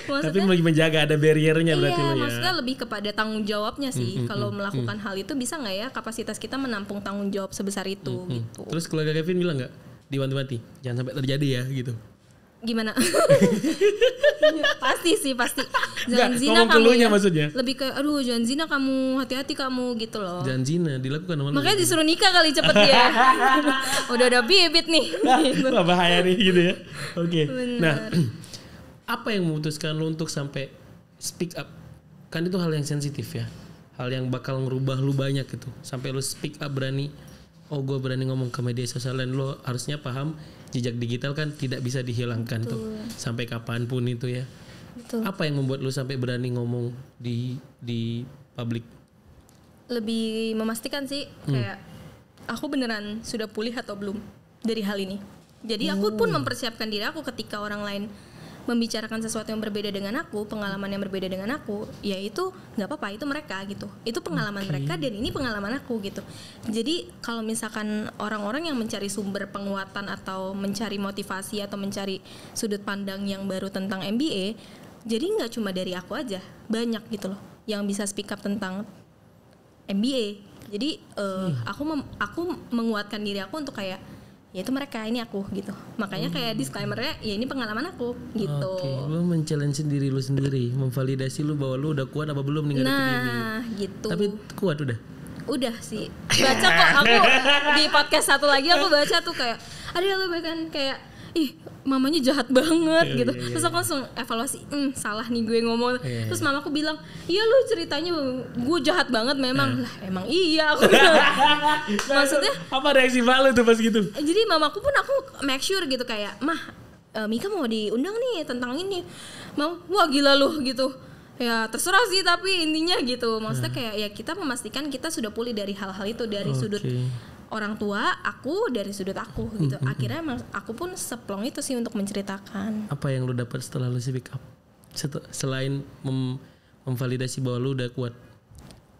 Tapi lagi menjaga ada barriernya berarti lo ya. Maksudnya lebih kepada tanggung jawabnya sih. Kalau melakukan hal itu bisa nggak ya kapasitas kita menampung tanggung jawab sebesar itu gitu. Terus keluarga Kevin bilang nggak diwanti-wanti jangan sampai terjadi ya gitu? Gimana? Pasti. Jangan Nggak, zina ngomong kamu keluhnya ya. maksudnya. Lebih ke aduh jangan zina kamu, hati-hati kamu gitu loh. Jangan zina dilakukan sama lu. Makanya disuruh nikah kali cepet ya. Udah ada bibit nih. Gitu. Wah, bahaya nih gitu ya. Oke. Nah, apa yang memutuskan lu untuk sampai speak up? Kan itu hal yang sensitif ya. Hal yang bakal ngerubah lu banyak gitu. Sampai lu speak up berani. Oh, gue berani ngomong ke media sosial, dan lu harusnya paham jejak digital kan tidak bisa dihilangkan. Betul. Tuh sampai kapanpun itu ya. Betul. Apa yang membuat lu sampai berani ngomong di publik? Lebih memastikan sih kayak aku beneran sudah pulih atau belum dari hal ini. Jadi aku pun mempersiapkan diri aku ketika orang lain membicarakan sesuatu yang berbeda dengan aku, pengalaman yang berbeda dengan aku, ya itu nggak apa-apa, itu mereka gitu, itu pengalaman mereka dan ini pengalaman aku gitu. Jadi kalau misalkan orang-orang yang mencari sumber penguatan atau mencari motivasi atau mencari sudut pandang yang baru tentang MBA, jadi nggak cuma dari aku aja, banyak gitu loh yang bisa speak up tentang MBA. Jadi aku menguatkan diri aku untuk kayak ya itu mereka, ini aku gitu. Makanya kayak disclaimer-nya ya ini pengalaman aku gitu. Oke, lu men-challenge diri lu sendiri, memvalidasi lu bahwa lu udah kuat apa belum nih ngadepin ini. Nah, gitu. Tapi kuat udah. Udah sih. Baca kok aku di podcast satu lagi aku baca tuh kayak ada yang bahkan kayak ih mamanya jahat banget gitu. Terus aku langsung evaluasi, salah nih gue ngomong. Terus mamaku bilang, "Iya lu ceritanya gue jahat banget memang." Lah, emang iya aku bilang. Maksudnya apa reaksi Pak lu tuh pas gitu? Jadi mamaku pun aku make sure gitu kayak, "Mah, Mika mau diundang nih tentang ini." Mau, wah gila lu gitu. Ya terserah sih, tapi intinya gitu. Maksudnya kayak ya kita memastikan kita sudah pulih dari hal-hal itu, dari sudut orang tua, aku dari sudut aku gitu. Akhirnya emang aku pun seplong itu sih untuk menceritakan. Apa yang lu dapat setelah lu speak up? Selain memvalidasi bahwa lu udah kuat.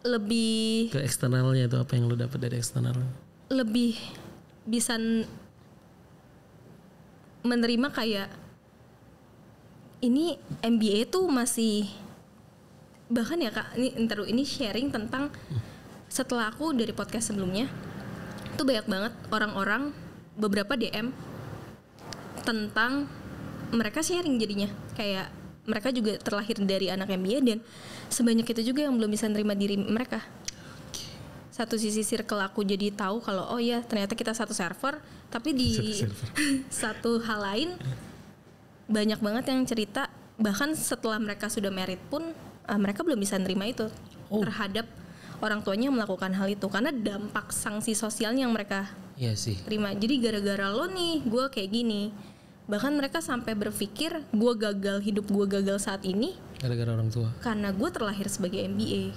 Lebih ke eksternalnya itu apa yang lu dapat dari eksternal? Lebih bisa menerima kayak ini MBA tuh masih, bahkan ya Kak, ini sharing tentang setelah aku dari podcast sebelumnya tuh banyak banget orang-orang beberapa DM tentang mereka sharing jadinya kayak mereka juga terlahir dari anak MBA dan sebanyak itu juga yang belum bisa nerima diri mereka. Satu sisi circle aku jadi tahu kalau oh ya ternyata kita satu server, tapi di satu hal lain banyak banget yang cerita bahkan setelah mereka sudah married pun mereka belum bisa nerima itu terhadap orang tuanya yang melakukan hal itu karena dampak sanksi sosialnya yang mereka terima. Jadi gara-gara lo nih gue kayak gini. Bahkan mereka sampai berpikir gue gagal, hidup gue gagal saat ini gara-gara orang tua, karena gue terlahir sebagai MBA.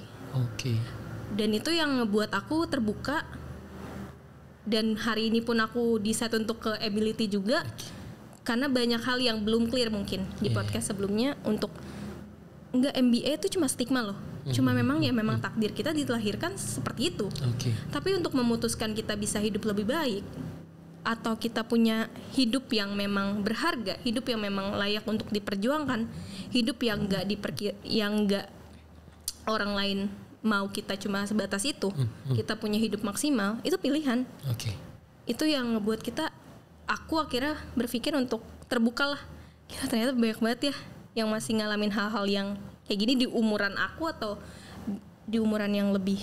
Dan itu yang ngebuat aku terbuka. Dan hari ini pun aku decide untuk ke ability juga karena banyak hal yang belum clear mungkin di podcast sebelumnya untuk enggak, MBA itu cuma stigma loh. Cuma memang takdir kita dilahirkan seperti itu. Tapi untuk memutuskan kita bisa hidup lebih baik atau kita punya hidup yang memang berharga, hidup yang memang layak untuk diperjuangkan, hidup yang enggak orang lain mau kita cuma sebatas itu, kita punya hidup maksimal, itu pilihan. Itu yang ngebuat aku akhirnya berpikir untuk terbuka lah. Ternyata banyak banget ya yang masih ngalamin hal-hal yang kayak gini di umuran aku atau di umuran yang lebih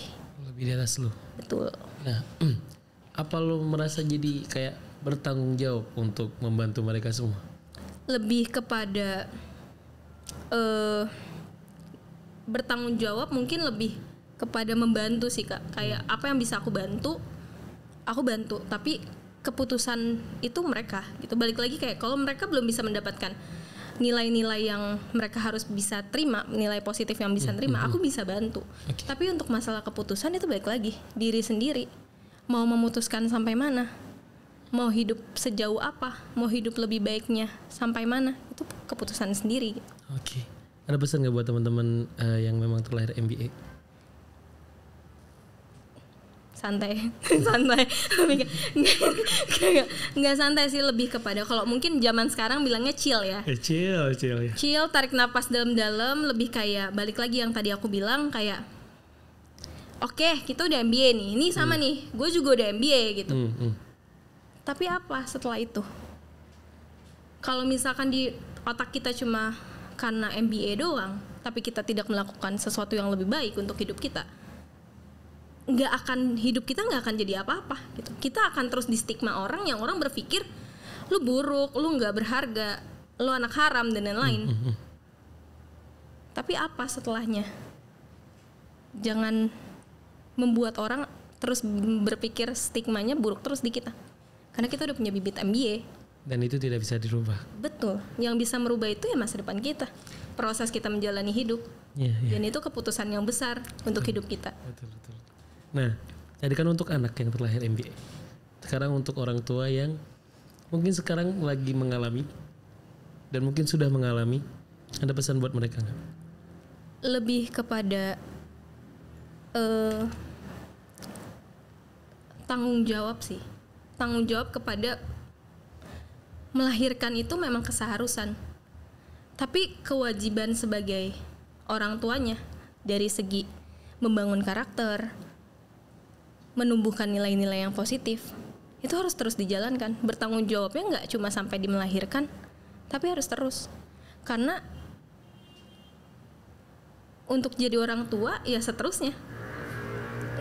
di atas lu. Betul. Nah, apa lu merasa jadi kayak bertanggung jawab untuk membantu mereka semua? Lebih kepada bertanggung jawab, mungkin lebih kepada membantu sih Kak. Kayak apa yang bisa aku bantu, tapi keputusan itu mereka gitu. Balik lagi kayak kalau mereka belum bisa mendapatkan nilai-nilai yang mereka harus bisa terima, nilai positif yang bisa terima, aku bisa bantu. Tapi untuk masalah keputusan itu balik lagi diri sendiri. Mau memutuskan sampai mana, mau hidup sejauh apa, mau hidup lebih baiknya sampai mana, itu keputusan sendiri. Ada pesan nggak buat teman-teman yang memang terlahir MBA? Santai. Nggak santai sih, lebih kepada kalau mungkin zaman sekarang bilangnya chill ya. Chill ya. Chill, tarik napas dalam-dalam, lebih kayak balik lagi yang tadi aku bilang kayak oke, kita udah MBA nih. Ini sama nih, gue juga udah MBA gitu. Tapi apa setelah itu? kalau misalkan di otak kita cuma karena MBA doang, tapi kita tidak melakukan sesuatu yang lebih baik untuk hidup kita, hidup kita nggak akan jadi apa-apa gitu. Kita akan terus di stigma orang yang orang berpikir lu buruk, lu nggak berharga, lu anak haram dan lain-lain. Tapi apa setelahnya? Jangan membuat orang terus berpikir stigmanya buruk terus di kita, karena kita udah punya bibit MBA. Dan itu tidak bisa dirubah. Betul. Yang bisa merubah itu ya masa depan kita, proses kita menjalani hidup. Dan itu keputusan yang besar untuk hidup kita. Betul. Nah, jadi kan untuk anak yang terlahir MBA. Sekarang untuk orang tua yang mungkin sekarang lagi mengalami dan mungkin sudah mengalami, ada pesan buat mereka nggak? Lebih kepada tanggung jawab sih. Tanggung jawab kepada melahirkan itu memang keseharusan. Tapi kewajiban sebagai orang tuanya dari segi membangun karakter, menumbuhkan nilai-nilai yang positif, itu harus terus dijalankan. Bertanggung jawabnya nggak cuma sampai di melahirkan, tapi harus terus. Karena untuk jadi orang tua ya seterusnya.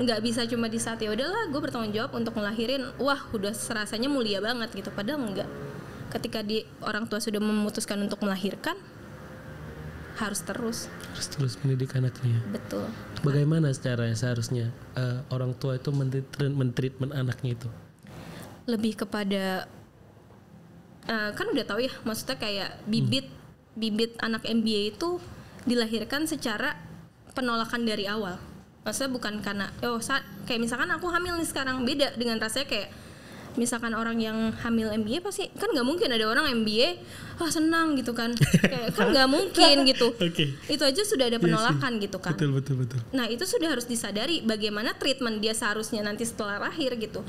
Nggak bisa cuma di saat ya udahlah gue bertanggung jawab untuk ngelahirin, wah udah rasanya mulia banget gitu, padahal enggak. Ketika orang tua sudah memutuskan untuk melahirkan, harus terus mendidik anaknya. Betul. Bagaimana seharusnya orang tua itu mentreatment anaknya itu? Lebih kepada kan udah tahu ya, maksudnya kayak bibit anak MBA itu dilahirkan secara penolakan dari awal. Maksudnya bukan karena kayak misalkan aku hamil nih sekarang, beda dengan rasanya kayak misalkan orang yang hamil MBA pasti kan nggak mungkin ada orang MBA senang gitu kan, kayak kan nggak mungkin gitu. Itu aja sudah ada penolakan gitu kan. Betul. Nah itu sudah harus disadari bagaimana treatment dia seharusnya nanti setelah lahir gitu.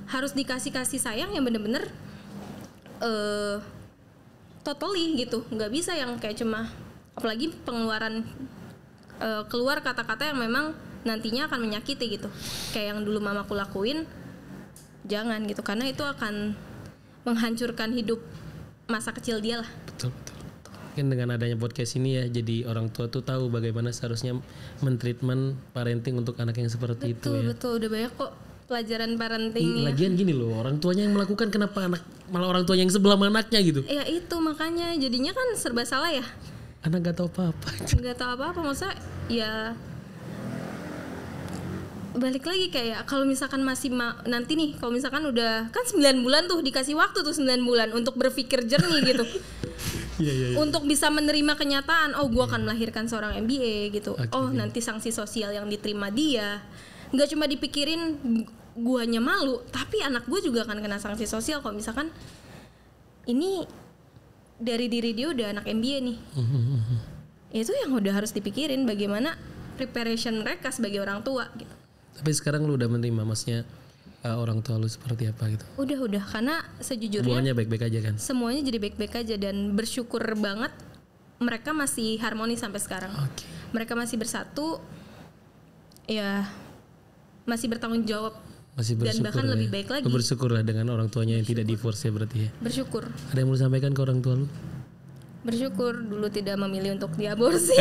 Harus dikasih kasih sayang yang bener-bener totally gitu, nggak bisa yang kayak cuma, apalagi pengeluaran keluar kata-kata yang memang nantinya akan menyakiti gitu, kayak yang dulu mamaku lakuin, jangan gitu, karena itu akan menghancurkan hidup masa kecil dia lah. Betul. Mungkin dengan adanya podcast ini ya, jadi orang tua tuh tahu bagaimana seharusnya mentreatment parenting untuk anak yang seperti itu ya. Betul, udah banyak kok pelajaran parenting. Lagian gini loh, orang tuanya yang melakukan, kenapa malah orang tuanya yang sebelah anaknya gitu? Ya itu makanya jadinya kan serba salah ya. Anak gak tahu apa-apa. Gak tahu apa-apa, maksudnya ya balik lagi kayak kalau misalkan masih nanti nih, kalau misalkan udah kan 9 bulan tuh dikasih waktu tuh 9 bulan untuk berpikir jernih gitu. Iya. Untuk bisa menerima kenyataan, gua akan melahirkan seorang MBA gitu. Nanti sanksi sosial yang diterima dia. Nggak cuma dipikirin guanya malu, tapi anak gue juga akan kena sanksi sosial kalau misalkan ini dari diri dia udah anak MBA nih. Itu yang udah harus dipikirin, bagaimana preparation mereka sebagai orang tua gitu. Tapi sekarang lu udah menerima, maksudnya orang tua lu seperti apa gitu? Udah, karena sejujurnya hubungannya baik-baik aja kan? Semuanya jadi baik-baik aja, dan bersyukur banget mereka masih harmoni sampai sekarang. Mereka masih bersatu, ya masih bertanggung jawab, dan bahkan ya. lebih baik lagi. Lu bersyukurlah dengan orang tuanya yang tidak divorce ya berarti ya? Bersyukur. Ada yang mau sampaikan ke orang tua lu? Bersyukur dulu tidak memilih untuk diaborsi.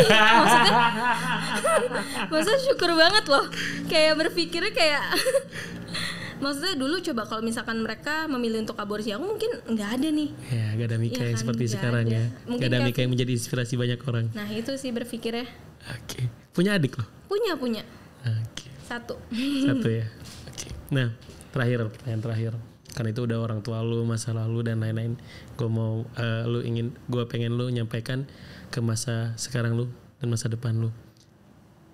Maksudnya syukur banget loh. Kayak berpikirnya kayak maksudnya dulu coba kalau misalkan mereka memilih untuk aborsi, aku mungkin nggak ada nih. Ya, gak ada Mika yang kan? seperti sekarang ya. Gak ada Mika yang menjadi inspirasi banyak orang. Nah itu sih berpikirnya. Punya adik loh? Punya. Satu ya. Nah pertanyaan terakhir. Karena itu udah orang tua lu, masa lalu dan lain-lain. Gue pengen lu nyampaikan ke masa sekarang lu dan masa depan lu.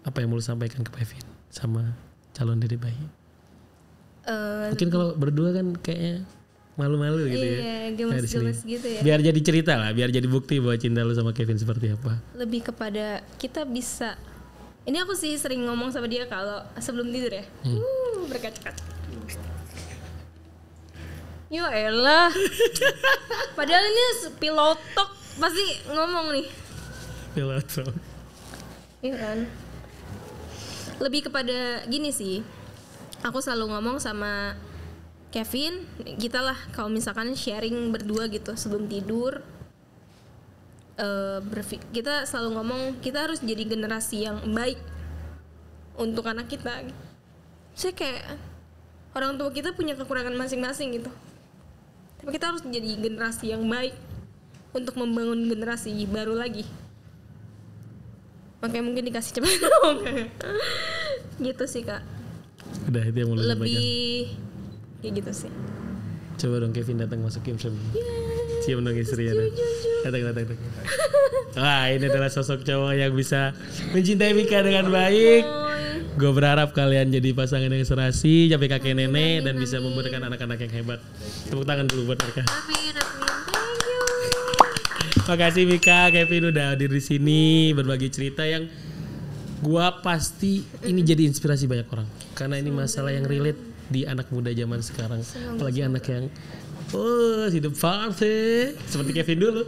Apa yang mau lu sampaikan ke Pevin sama calon dede bayi? Mungkin kalau berdua kan kayaknya malu-malu gitu ya. Iya, gemes-gemes gitu ya. Biar jadi cerita lah, biar jadi bukti bahwa cinta lu sama Kevin seperti apa. Lebih kepada kita bisa. Ini aku sih sering ngomong sama dia kalau sebelum tidur ya. Berkaca-kaca. Yo elah. Padahal ini pilotok pasti ngomong nih. Pilotok. Iya kan. Lebih kepada gini sih. Aku selalu ngomong sama Kevin, kita lah kalau misalkan sharing berdua gitu sebelum tidur, kita selalu ngomong kita harus jadi generasi yang baik untuk anak kita. Saya kayak orang tua kita punya kekurangan masing-masing gitu, tapi kita harus jadi generasi yang baik untuk membangun generasi baru lagi. Makanya mungkin dikasih cepat gitu sih Kak. Udah itu yang mau lu sampaikan. Lebih kayak gitu sih. Coba dong Kevin datang masuk game film. Cium dong istrinya. Datang. Wah, ini adalah sosok cowok yang bisa mencintai Mika dengan baik. Gue berharap kalian jadi pasangan yang serasi sampai kakek nenek dan bisa memberikan anak-anak yang hebat. Tepuk tangan dulu buat mereka. Amin. Thank you. Makasih Mika, Kevin udah hadir di sini berbagi cerita yang gua pasti ini jadi inspirasi banyak orang. Karena ini masalah yang relate di anak muda zaman sekarang. Apalagi anak yang hidup party seperti Kevin dulu.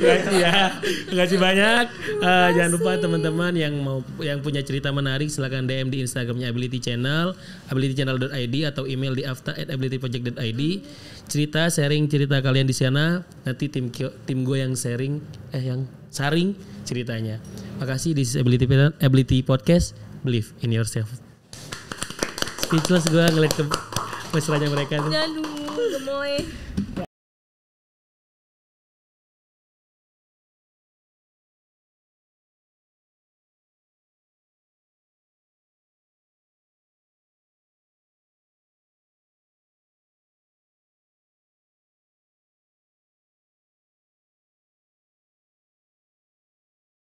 Makasih ya. Makasih banyak. Jangan lupa teman-teman yang punya cerita menarik silakan DM di Instagramnya Ability Channel, abilitychannel.id atau email di afta@abilityproject.id. Sharing cerita kalian di sana. Nanti tim gue yang saring ceritanya. Makasih, this is Ability Podcast. Believe in yourself. Speechless gue ngeliat ke mesranya mereka tuh. Aduh, gemoy.